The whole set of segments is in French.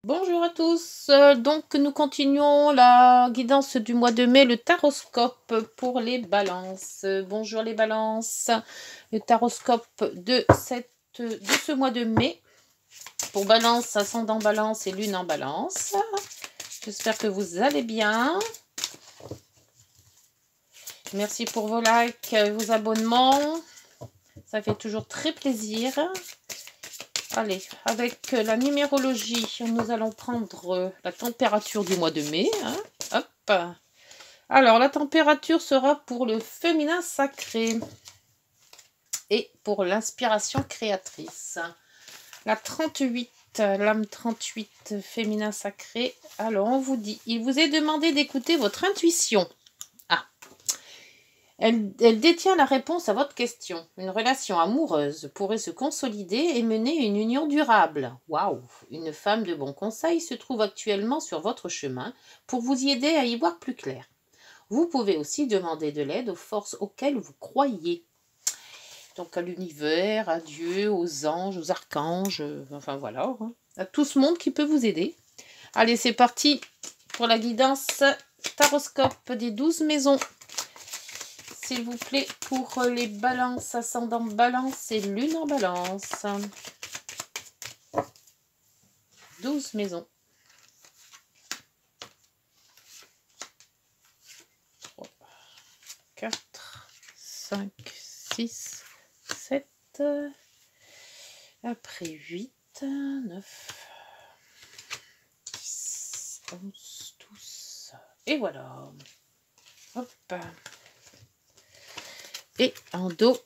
Bonjour à tous, donc nous continuons la guidance du mois de mai, le taroscope pour les balances. Bonjour les balances, le taroscope de ce mois de mai pour balance, ascendant balance et lune en balance. J'espère que vous allez bien. Merci pour vos likes, vos abonnements, ça fait toujours très plaisir. Allez, avec la numérologie, nous allons prendre la température du mois de mai. Hop. Alors, la température sera pour le féminin sacré et pour l'inspiration créatrice. La 38, l'âme 38, féminin sacré. Alors, on vous dit, il vous est demandé d'écouter votre intuition. Elle détient la réponse à votre question. Une relation amoureuse pourrait se consolider et mener une union durable. Waouh! Une femme de bon conseil se trouve actuellement sur votre chemin pour vous y aider à y voir plus clair. Vous pouvez aussi demander de l'aide aux forces auxquelles vous croyez. Donc à l'univers, à Dieu, aux anges, aux archanges, enfin voilà, à tout ce monde qui peut vous aider. Allez, c'est parti pour la guidance taroscope des 12 maisons. S'il vous plaît, pour les balances, ascendant balance et lune en balance. 12 maisons. 3, 4, 5, 6, 7. Après 8, 9, 10, 11, 12. Et voilà. Hop. Et en dos,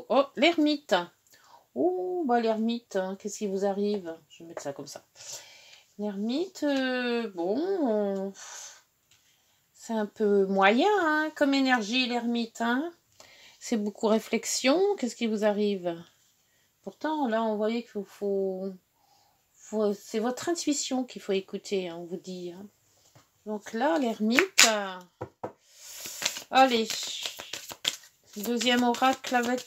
oh, l'ermite. Oh, bah l'ermite, qu'est-ce qui vous arrive? Je vais mettre ça comme ça. L'ermite, bon, c'est un peu moyen comme énergie, l'ermite. C'est beaucoup réflexion. Qu'est-ce qui vous arrive? Pourtant, là, on voyait qu'il faut c'est votre intuition qu'il faut écouter, on vous dit. Donc là, l'ermite, allez. Deuxième oracle avec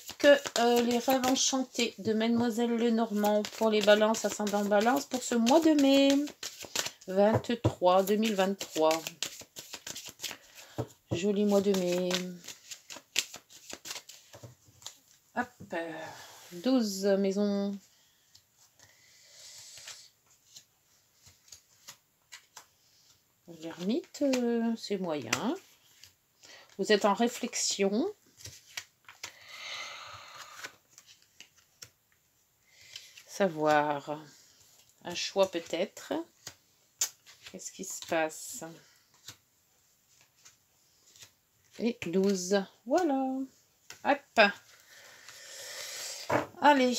les rêves enchantés de Mademoiselle Lenormand pour les balances, ascendant balance pour ce mois de mai 2023. Joli mois de mai. Hop, 12 maisons. L'ermite, c'est moyen. Vous êtes en réflexion. Savoir un choix peut-être. Qu'est-ce qui se passe? Et 12. Voilà. Hop. Allez.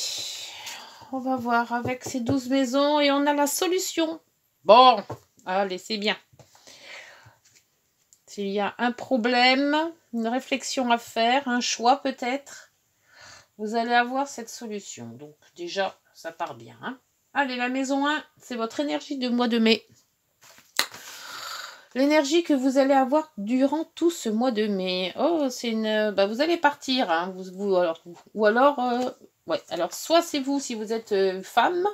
On va voir avec ces 12 maisons et on a la solution. Bon. Allez, c'est bien. S'il y a un problème, une réflexion à faire, un choix peut-être, vous allez avoir cette solution. Donc déjà, ça part bien. Allez, la maison 1, c'est votre énergie de mois de mai. L'énergie que vous allez avoir durant tout ce mois de mai. Oh, c'est une... Bah, vous allez partir. Ouais, alors soit c'est vous si vous êtes femme,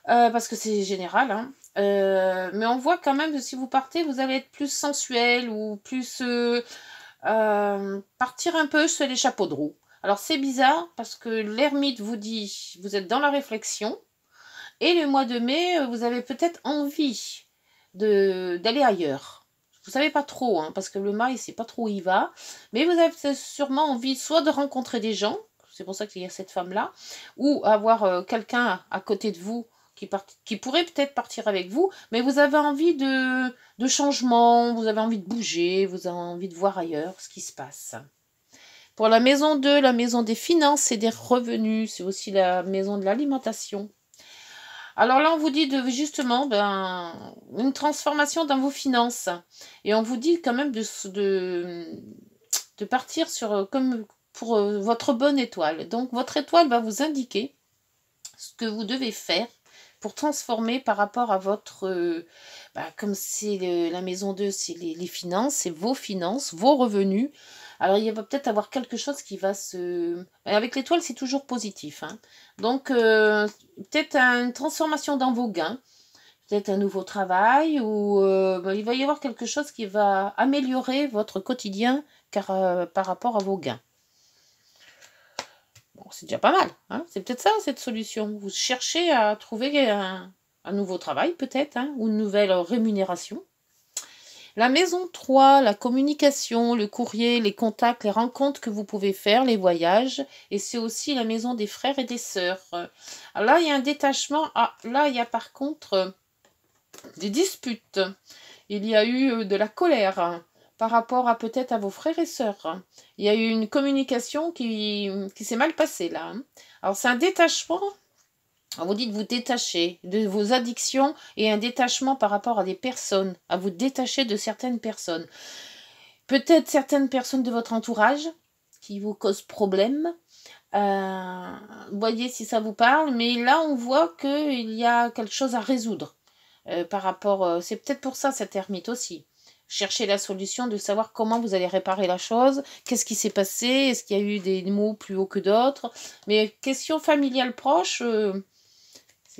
parce que c'est général. Mais on voit quand même que si vous partez, vous allez être plus sensuel ou plus... partir un peu sur les chapeaux de roue. Alors c'est bizarre parce que l'ermite vous dit, vous êtes dans la réflexion et le mois de mai, vous avez peut-être envie d'aller ailleurs. Vous savez pas trop, parce que le mât, il sait pas trop où il va, mais vous avez sûrement envie soit de rencontrer des gens, c'est pour ça qu'il y a cette femme-là, ou avoir quelqu'un à côté de vous qui pourrait peut-être partir avec vous, mais vous avez envie de changement, vous avez envie de bouger, vous avez envie de voir ailleurs ce qui se passe. Pour la maison 2, la maison des finances et des revenus, c'est aussi la maison de l'alimentation. Alors là, on vous dit justement une transformation dans vos finances. Et on vous dit quand même de partir sur comme pour votre bonne étoile. Donc votre étoile va vous indiquer ce que vous devez faire pour transformer par rapport à votre... comme c'est la maison 2, c'est les finances, c'est vos finances, vos revenus. Alors, il va peut-être avoir quelque chose qui va se... Avec l'étoile, c'est toujours positif. Donc, peut-être une transformation dans vos gains. peut-être un nouveau travail, ou il va y avoir quelque chose qui va améliorer votre quotidien par rapport à vos gains. Bon, c'est déjà pas mal, hein. C'est peut-être ça, cette solution. Vous cherchez à trouver un nouveau travail, peut-être, hein, ou une nouvelle rémunération. La maison 3, la communication, le courrier, les contacts, les rencontres que vous pouvez faire, les voyages. Et c'est aussi la maison des frères et des sœurs. Alors là, il y a un détachement. Ah, là, il y a par contre des disputes. Il y a eu de la colère par rapport à peut-être à vos frères et sœurs. Il y a eu une communication qui s'est mal passée là. Alors c'est un détachement. Vous dites vous détacher de vos addictions et un détachement par rapport à des personnes, à vous détacher de certaines personnes. Peut-être certaines personnes de votre entourage qui vous causent problème. Voyez si ça vous parle, mais là on voit qu'il y a quelque chose à résoudre par rapport. C'est peut-être pour ça cette ermite aussi. Chercher la solution de savoir comment vous allez réparer la chose, qu'est-ce qui s'est passé, est-ce qu'il y a eu des mots plus hauts que d'autres. Mais question familiale proche,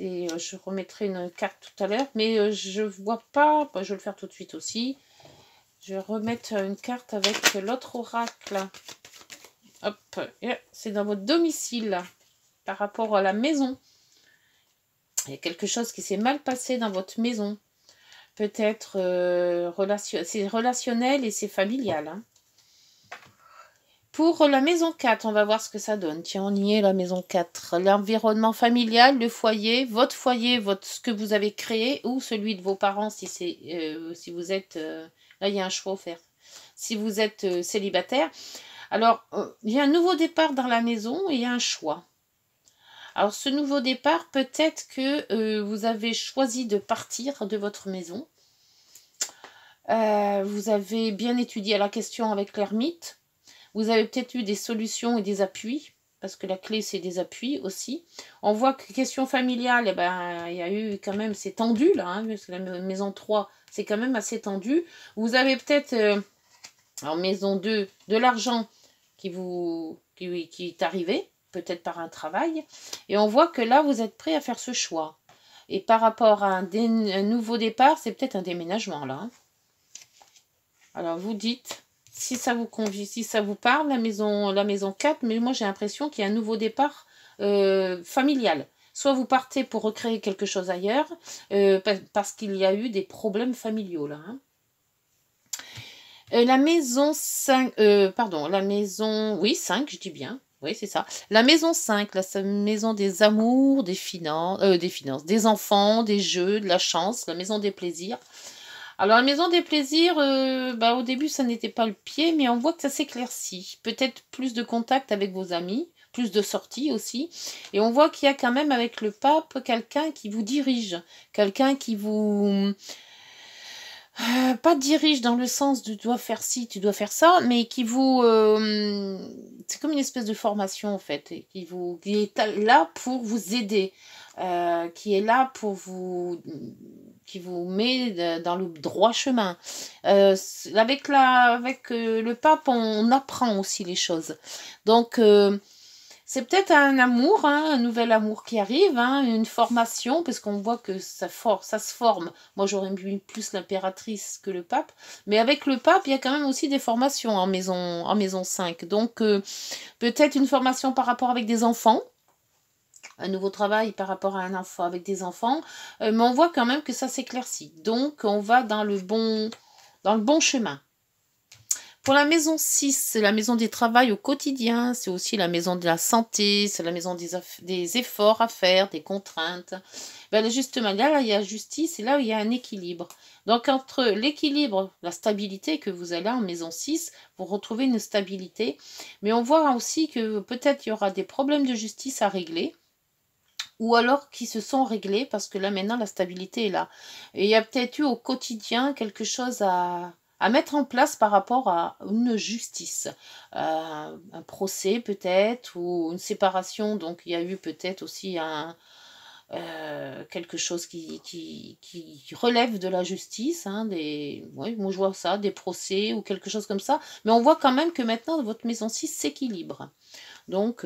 je remettrai une carte tout à l'heure, mais je vois pas, je vais le faire tout de suite aussi. Je vais remettre une carte avec l'autre oracle. Hop, c'est dans votre domicile, par rapport à la maison. Il y a quelque chose qui s'est mal passé dans votre maison. Peut-être c'est relationnel et c'est familial. Hein. Pour la maison 4, on va voir ce que ça donne. Tiens, on y est, la maison 4. L'environnement familial, le foyer, ce que vous avez créé, ou celui de vos parents, si vous êtes... là, il y a un choix offert. Si vous êtes célibataire. Alors, il y a un nouveau départ dans la maison et il y a un choix. Alors, ce nouveau départ, peut-être que vous avez choisi de partir de votre maison. Vous avez bien étudié la question avec l'ermite. Vous avez peut-être eu des solutions et des appuis, parce que la clé, c'est des appuis aussi. On voit que question familiale, eh ben, il y a eu quand même, c'est tendu là, hein, parce que la maison 3, c'est quand même assez tendu. Vous avez peut-être, en maison 2, de l'argent qui est arrivé, peut-être par un travail. Et on voit que là, vous êtes prêt à faire ce choix. Et par rapport à un nouveau départ, c'est peut-être un déménagement là. Hein. Alors, vous dites... Si ça vous convient, si ça vous parle, la maison 4, mais moi j'ai l'impression qu'il y a un nouveau départ familial. Soit vous partez pour recréer quelque chose ailleurs, parce qu'il y a eu des problèmes familiaux là. Hein. La maison 5, la maison, oui 5, je dis bien, oui c'est ça. La maison 5, la maison des amours, des finances, des enfants, des jeux, de la chance, la maison des plaisirs. Alors, la maison des plaisirs, au début, ça n'était pas le pied, mais on voit que ça s'éclaircit. Peut-être plus de contact avec vos amis, plus de sorties aussi. Et on voit qu'il y a quand même avec le pape quelqu'un qui vous dirige, quelqu'un qui vous... pas dirige dans le sens de tu dois faire ci, tu dois faire ça, mais qui vous... c'est comme une espèce de formation, en fait, et qui est là pour vous aider. Qui est là pour qui vous met dans le droit chemin. Avec le pape, on apprend aussi les choses. Donc, c'est peut-être un amour, hein, un nouvel amour qui arrive, hein, une formation, parce qu'on voit que ça se forme. Moi, j'aurais mis plus l'impératrice que le pape. Mais avec le pape, il y a quand même aussi des formations en maison 5. Donc, peut-être une formation par rapport avec des enfants. Un nouveau travail par rapport à un enfant avec des enfants, mais on voit quand même que ça s'éclaircit. Donc, on va dans le bon chemin. Pour la maison 6, c'est la maison des travails au quotidien, c'est aussi la maison de la santé, c'est la maison des efforts à faire, des contraintes. Ben, justement, là, il y a justice et là, il y a un équilibre. Donc, entre l'équilibre, la stabilité que vous avez en maison 6, vous retrouvez une stabilité. Mais on voit aussi que peut-être il y aura des problèmes de justice à régler. Ou alors qui se sont réglés parce que là maintenant la stabilité est là. Et il y a peut-être eu au quotidien quelque chose à mettre en place par rapport à une justice. Un procès peut-être ou une séparation. Donc il y a eu peut-être aussi quelque chose qui relève de la justice. Hein, moi je vois ça, des procès ou quelque chose comme ça. Mais on voit quand même que maintenant votre maison 6 s'équilibre. Donc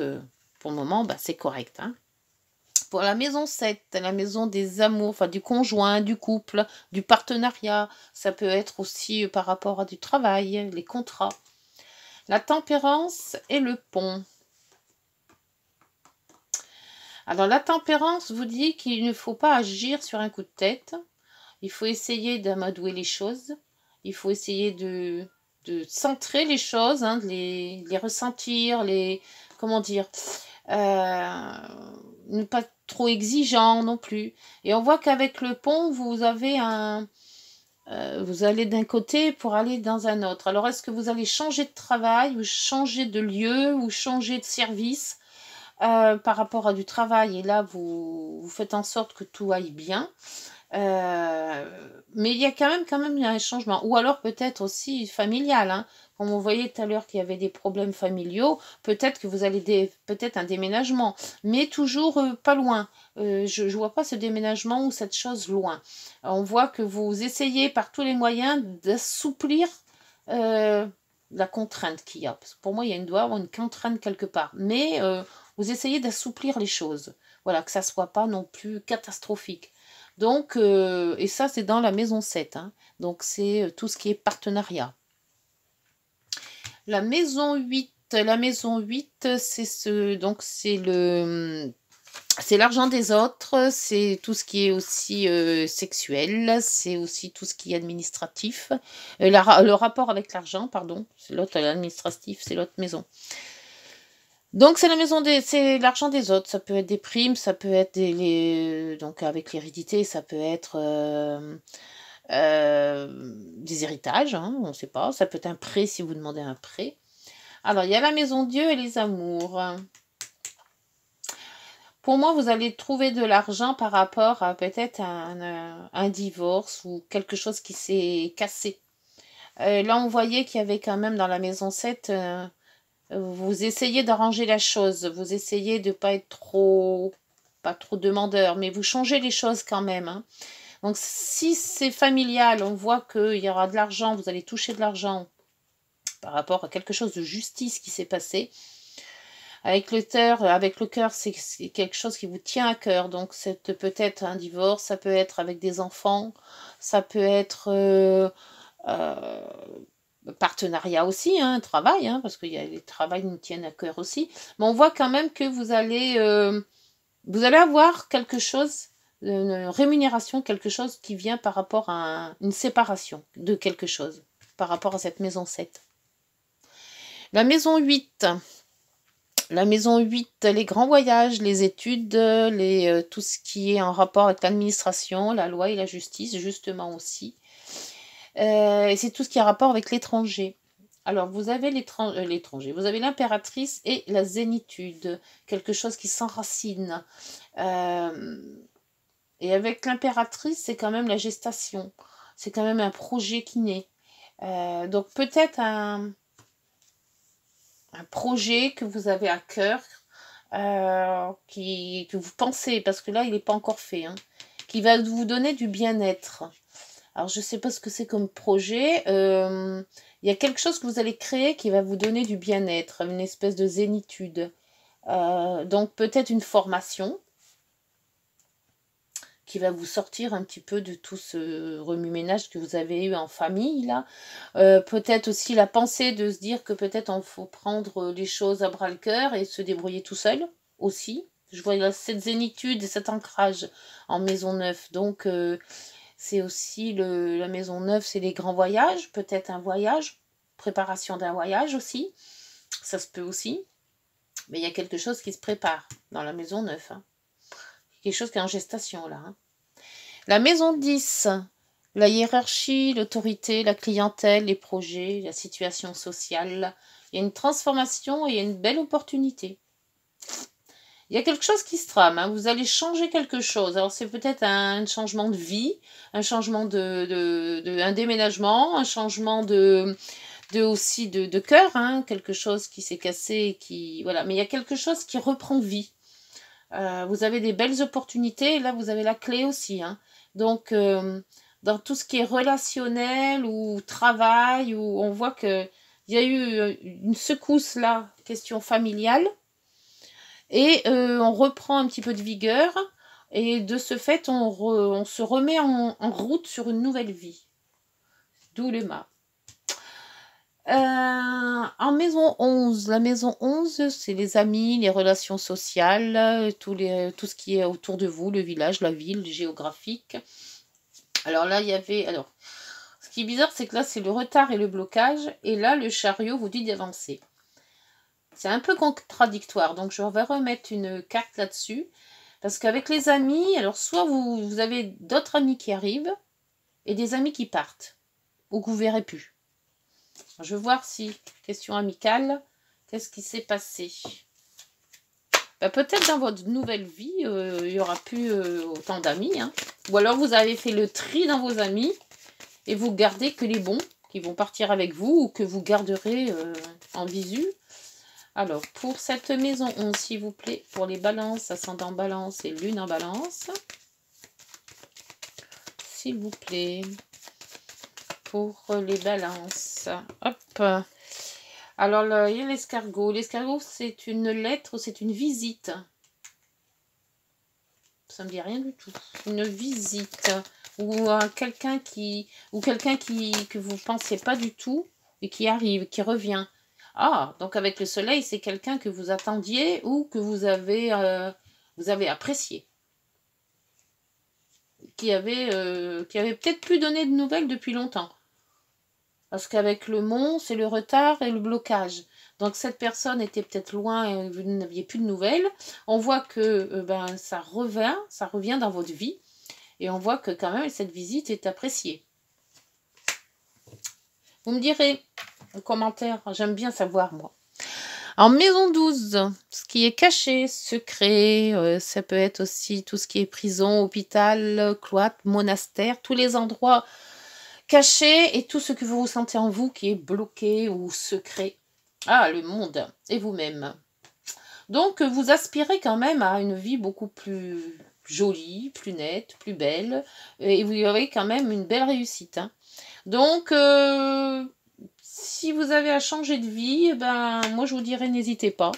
pour le moment c'est correct. Hein. Pour la maison 7, la maison des amours, enfin du conjoint, du couple, du partenariat. Ça peut être aussi par rapport à du travail, les contrats. La tempérance et le pont. Alors la tempérance vous dit qu'il ne faut pas agir sur un coup de tête. Il faut essayer d'amadouer les choses. Il faut essayer de centrer les choses, hein, de les ressentir, comment dire, ne pas trop exigeant non plus. Et on voit qu'avec le pont, vous avez vous allez d'un côté pour aller dans un autre. Alors, est-ce que vous allez changer de travail, ou changer de lieu, ou changer de service par rapport à du travail? Et là, vous faites en sorte que tout aille bien. Mais il y a quand même un changement. Ou alors peut-être aussi familial. Hein. Comme on voyait tout à l'heure qu'il y avait des problèmes familiaux, peut-être que vous allez peut-être un déménagement, mais toujours pas loin. Je ne vois pas ce déménagement ou cette chose loin. On voit que vous essayez par tous les moyens d'assouplir la contrainte qu'il y a. Parce que pour moi, doit y avoir une contrainte quelque part. Mais vous essayez d'assouplir les choses. Voilà, que ça ne soit pas non plus catastrophique. Donc, et ça, c'est dans la maison 7. Hein. Donc, c'est tout ce qui est partenariat. La maison 8, c'est l'argent des autres, c'est tout ce qui est aussi sexuel, c'est aussi tout ce qui est administratif. Le rapport avec l'argent, pardon, c'est l'autre, l'administratif, c'est l'autre maison. Donc c'est c'est l'argent des autres, ça peut être des primes, ça peut être donc avec l'hérédité, ça peut être des héritages, hein, on ne sait pas, ça peut être un prêt si vous demandez un prêt. Alors il y a la maison Dieu et les amours. Pour moi, vous allez trouver de l'argent par rapport à peut-être un divorce ou quelque chose qui s'est cassé. Là, on voyait qu'il y avait quand même dans la maison 7... vous essayez d'arranger la chose, vous essayez de pas être pas trop demandeur, mais vous changez les choses quand même. Hein. Donc si c'est familial, on voit qu'il y aura de l'argent, vous allez toucher de l'argent par rapport à quelque chose de justice qui s'est passé. Avec le cœur, c'est quelque chose qui vous tient à cœur. Donc c'est peut-être un divorce, ça peut être avec des enfants, ça peut être partenariat aussi, hein, travail, hein, parce que les travails nous tiennent à cœur aussi. Mais on voit quand même que vous allez avoir quelque chose, une rémunération, quelque chose qui vient par rapport à une séparation de quelque chose, par rapport à cette maison 7. La maison 8. La maison 8, les grands voyages, les études, tout ce qui est en rapport avec l'administration, la loi et la justice, justement aussi. Et c'est tout ce qui a rapport avec l'étranger. Alors, vous avez l'étranger, vous avez l'impératrice et la zénitude, quelque chose qui s'enracine. Et avec l'impératrice, c'est quand même la gestation. C'est quand même un projet qui naît. Donc, peut-être un projet que vous avez à cœur, que vous pensez, parce que là, il n'est pas encore fait, hein, qui va vous donner du bien-être. Alors, je ne sais pas ce que c'est comme projet. Il y a quelque chose que vous allez créer qui va vous donner du bien-être, une espèce de zénitude. Donc, peut-être une formation qui va vous sortir un petit peu de tout ce remue-ménage que vous avez eu en famille, là. Peut-être aussi la pensée de se dire que peut-être il faut prendre les choses à bras-le-cœur et se débrouiller tout seul, aussi. Je vois cette zénitude et cet ancrage en maison 9. Donc, c'est aussi la maison 9, c'est les grands voyages, peut-être un voyage, préparation d'un voyage aussi, ça se peut aussi, mais il y a quelque chose qui se prépare dans la maison 9, hein. Quelque chose qui est en gestation là. Hein. La maison 10, la hiérarchie, l'autorité, la clientèle, les projets, la situation sociale, il y a une transformation et il y a une belle opportunité. Il y a quelque chose qui se trame, hein. Vous allez changer quelque chose. Alors c'est peut-être un changement de vie, un changement un déménagement, un changement aussi de cœur, hein. Quelque chose qui s'est cassé, voilà. Mais il y a quelque chose qui reprend vie. Vous avez des belles opportunités, et là vous avez la clé aussi. Hein. Donc dans tout ce qui est relationnel ou travail, où on voit qu'il y a eu une secousse là, question familiale. Et on reprend un petit peu de vigueur. Et de ce fait, on se remet en route sur une nouvelle vie. D'où le mât. En maison 11, la maison 11, c'est les amis, les relations sociales, tout ce qui est autour de vous, le village, la ville, géographique. Alors là, il y avait... Alors, ce qui est bizarre, c'est que là, c'est le retard et le blocage. Et là, le chariot vous dit d'avancer. C'est un peu contradictoire. Donc, je vais remettre une carte là-dessus. Parce qu'avec les amis, alors soit vous avez d'autres amis qui arrivent et des amis qui partent. Ou que vous ne verrez plus. Je vais voir si, question amicale, qu'est-ce qui s'est passé. Peut-être dans votre nouvelle vie, il n'y aura plus autant d'amis. Hein. Ou alors vous avez fait le tri dans vos amis et vous gardez que les bons qui vont partir avec vous ou que vous garderez en visu. Alors, pour cette maison 11, s'il vous plaît, pour les balances, ascendant balance et lune en balance. S'il vous plaît. Pour les balances. Hop. Alors, là, il y a l'escargot. L'escargot, c'est une lettre, c'est une visite. Ça ne me dit rien du tout. Une visite. Ou quelqu'un que vous ne pensiez pas du tout et qui arrive, qui revient. Ah, donc avec le soleil, c'est quelqu'un que vous attendiez ou que vous avez apprécié. Qui avait peut-être plus donné de nouvelles depuis longtemps. Parce qu'avec le mont, c'est le retard et le blocage. Donc cette personne était peut-être loin et vous n'aviez plus de nouvelles. On voit que ça revient dans votre vie. Et on voit que quand même cette visite est appréciée. Vous me direz en commentaire, j'aime bien savoir moi. En maison 12, ce qui est caché, secret, ça peut être aussi tout ce qui est prison, hôpital, cloître, monastère, tous les endroits cachés et tout ce que vous ressentez en vous qui est bloqué ou secret. Ah, le monde et vous-même. Donc, vous aspirez quand même à une vie beaucoup plus jolie, plus nette, plus belle, et vous aurez quand même une belle réussite. Hein. Donc, si vous avez à changer de vie, moi je vous dirais n'hésitez pas,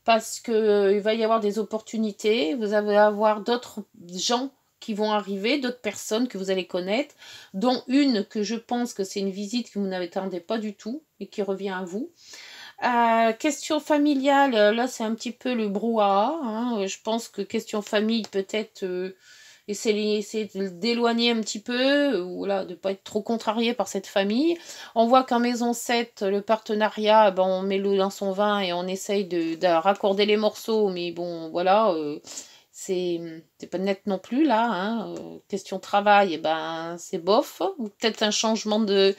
parce qu'il va y avoir des opportunités, vous allez avoir d'autres gens qui vont arriver, d'autres personnes que vous allez connaître, dont une que je pense que c'est une visite que vous n'attendez pas du tout et qui revient à vous. Question familiale, là c'est un petit peu le brouhaha. Hein. Je pense que question famille, peut-être essayer d'éloigner un petit peu, ou là, de ne pas être trop contrarié par cette famille. On voit qu'en maison 7, le partenariat, on met l'eau dans son vin et on essaye de raccorder les morceaux, mais bon, voilà, c'est pas net non plus là. Hein. Question travail, c'est bof. Ou peut-être un changement de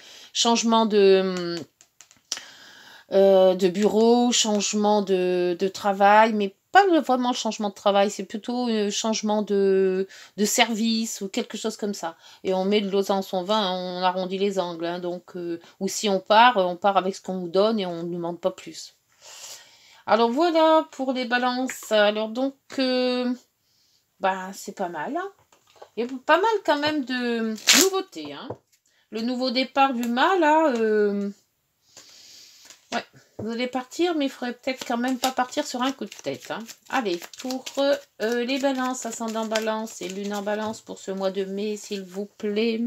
bureau, changement de travail, mais pas vraiment changement de travail, c'est plutôt un changement de service ou quelque chose comme ça. Et on met de l'eau dans son vin, on arrondit les angles. Hein, donc, ou si on part avec ce qu'on nous donne et on ne demande pas plus. Alors voilà pour les balances. Alors donc, c'est pas mal. Hein. Il y a pas mal quand même de nouveautés. Hein. Le nouveau départ du mât, là... Ouais, vous allez partir, mais il faudrait peut-être quand même pas partir sur un coup de tête. Hein. Allez, pour les balances, ascendant balance et lune en balance pour ce mois de mai, s'il vous plaît.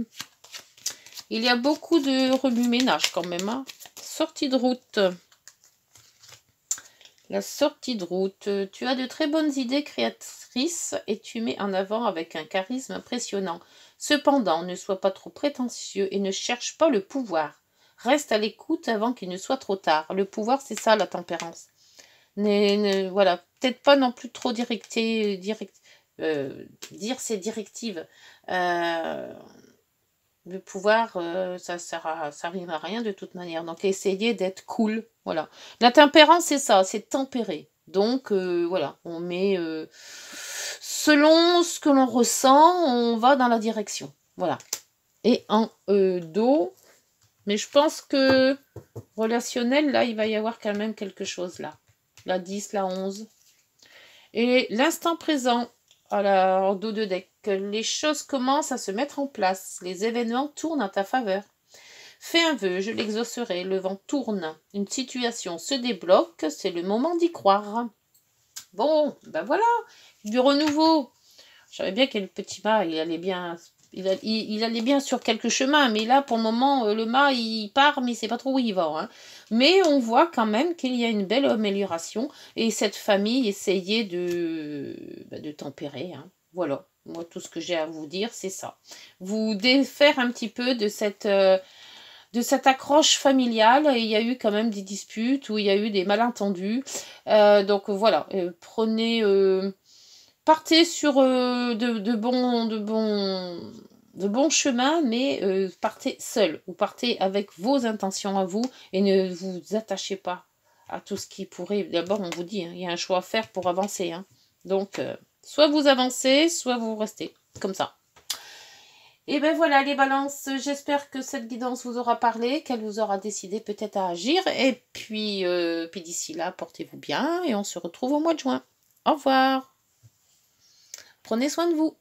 Il y a beaucoup de remue-ménage quand même. Hein. Sortie de route. La sortie de route. Tu as de très bonnes idées créatrices et tu mets en avant avec un charisme impressionnant. Cependant, ne sois pas trop prétentieux et ne cherche pas le pouvoir. Reste à l'écoute avant qu'il ne soit trop tard. Le pouvoir, c'est ça, la tempérance. Voilà, peut-être pas non plus trop dire ses directives. Le pouvoir, ça arrive à rien de toute manière. Donc, essayez d'être cool. Voilà. La tempérance, c'est ça, c'est tempéré. Donc, voilà, on met... selon ce que l'on ressent, on va dans la direction. Voilà. Et en dos... Mais je pense que relationnel, là, il va y avoir quand même quelque chose, là. La 10, la 11. Et l'instant présent, en dos de deck, les choses commencent à se mettre en place. Les événements tournent en ta faveur. Fais un vœu, je l'exaucerai. Le vent tourne. Une situation se débloque. C'est le moment d'y croire. Bon, ben voilà, du renouveau. Je savais bien que le petit mât, il allait bien, il allait bien sur quelques chemins, mais là, pour le moment, le mât, il part, mais il sait pas trop où il va. Hein. Mais on voit quand même qu'il y a une belle amélioration, et cette famille essayait de tempérer. Hein. Voilà, moi, tout ce que j'ai à vous dire, c'est ça. Vous défaire un petit peu de cette accroche familiale, il y a eu quand même des disputes, où il y a eu des malentendus. Donc voilà, prenez... partez sur de bons chemins, mais partez seul, ou partez avec vos intentions à vous, et ne vous attachez pas à tout ce qui pourrait... D'abord, on vous dit, hein, il y a un choix à faire pour avancer. Hein. Donc, soit vous avancez, soit vous restez, comme ça. Et ben voilà les balances, j'espère que cette guidance vous aura parlé, qu'elle vous aura décidé peut-être à agir. Et puis d'ici là, portez-vous bien et on se retrouve au mois de juin. Au revoir. Prenez soin de vous.